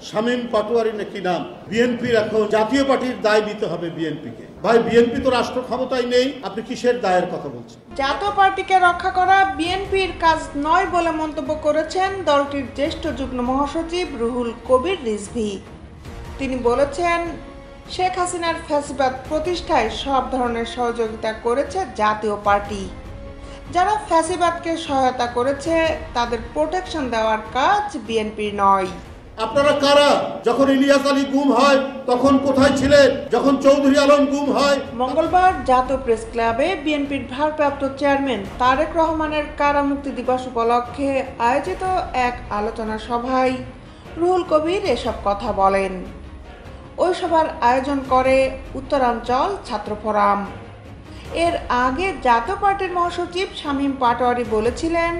শামীম পাটোয়ারি নাকি নাম, বিএনপির এখন জাতীয় পার্টির দায় নিতে হবে বিএনপিকে। ভাই, বিএনপি তো রাষ্ট্র ক্ষমতায় নেই, আপনি কিসের দায়ের কথা বলছেন? জাতীয় পার্টিকে রক্ষা করা বিএনপির কাজ নয় বলে মন্তব্য করেছেন দলটির জ্যেষ্ঠ যুগ্ম মহাসচিব রুহুল কবির রিজভী। তিনি বলেছেন, শেখ হাসিনার ফ্যাসিবাদ প্রতিষ্ঠায় সব ধরনের সহযোগিতা করেছে জাতীয় পার্টি। যারা ফ্যাসিবাদকে সহায়তা করেছে তাদের প্রোটেকশন দেওয়ার কাজ বিএনপির নয়। আপনারা কারা? যখন ইলিয়াস আলী গুম হয় তখন কোথায় ছিলেন? যখন চৌধুরী আলম গুম হয়? মঙ্গলবার জাতীয় প্রেস ক্লাবে বিএনপির ভারপ্রাপ্ত চেয়ারম্যান তারেক রহমানের কারামুক্তি দিবস উপলক্ষে আয়োজিত এক আলোচনা সভায় রুহুল কবির এসব কথা বলেন। ওই সভার আয়োজন করে উত্তরাঞ্চল ছাত্র ফোরাম। এর আগে জাতীয় পার্টির মহাসচিব শামীম পাটোয়ারি বলেছিলেন,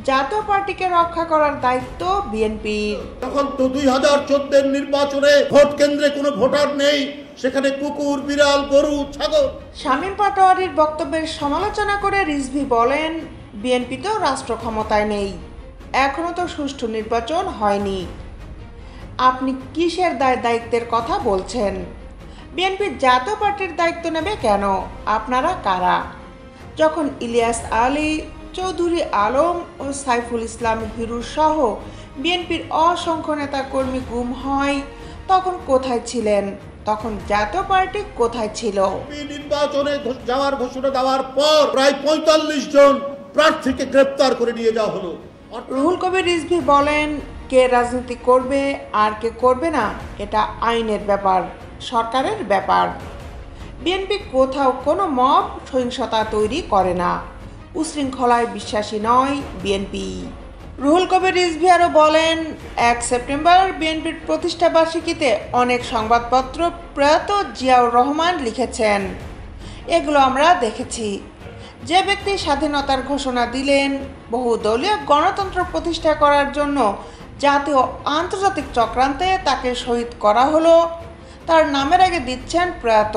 জাতীয় পার্টিকে রক্ষা করার দায়িত্ব বিএনপির। তখন তো 2014 নির্বাচনে ভোট কেন্দ্রে কোনো ভোটার নেই, সেখানে কুকুর, বিড়াল, গরু, ছাগল। শামীম পাটোয়ারির বক্তব্যের সমালোচনা করে রিজভী বলেন, বিএনপি তো রাষ্ট্র ক্ষমতায় নেই, এখনো তো সুষ্ঠু নির্বাচন হয়নি, আপনি কিসের দায়িত্বের কথা বলছেন? বিএনপি জাতীয় পার্টির দায়িত্ব নেবে কেন? আপনারা কারা? যখন ইলিয়াস আলী, চৌধুরী আলম ও সাইফুল ইসলাম হিরু সহ বিএনপির অসংখ্য নেতাকর্মী গুম হয় তখন কোথায় ছিলেন? তখন জাতীয় পার্টি কোথায় ছিল? নির্বাচনে যাওয়ার ঘোষণা দেওয়ার পর প্রায় 45 জন প্রার্থীকে গ্রেপ্তার করে নিয়ে যাওয়া হলো। রুহুল কবির রিজভী বলেন, কে রাজনীতি করবে আর কে করবে না এটা আইনের ব্যাপার, সরকারের ব্যাপার। বিএনপি কোথাও কোনো মব সহিংসতা তৈরি করে না, উশৃঙ্খলায় বিশ্বাসী নয় বিএনপি। রুহুল কবির রিজভী আরও বলেন, 1 সেপ্টেম্বর বিএনপির প্রতিষ্ঠা বার্ষিকীতে অনেক সংবাদপত্র প্রয়াত জিয়াউর রহমান লিখেছেন, এগুলো আমরা দেখেছি। যে ব্যক্তি স্বাধীনতার ঘোষণা দিলেন, বহুদলীয় গণতন্ত্র প্রতিষ্ঠা করার জন্য জাতীয় আন্তর্জাতিক চক্রান্তে তাকে শহীদ করা হলো, তার নামের আগে দিচ্ছেন প্রয়াত।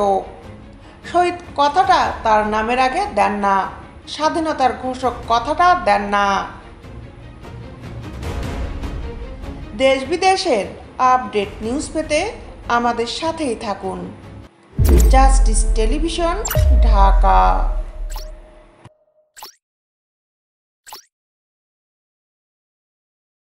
শহীদ কথাটা তার নামের আগে দেন না, স্বাধীনতার ঘোষক কথাটা দেন না। দেশ বিদেশের আপডেট নিউজ পেতে আমাদের সাথেই থাকুন। Justice television, Dhaka.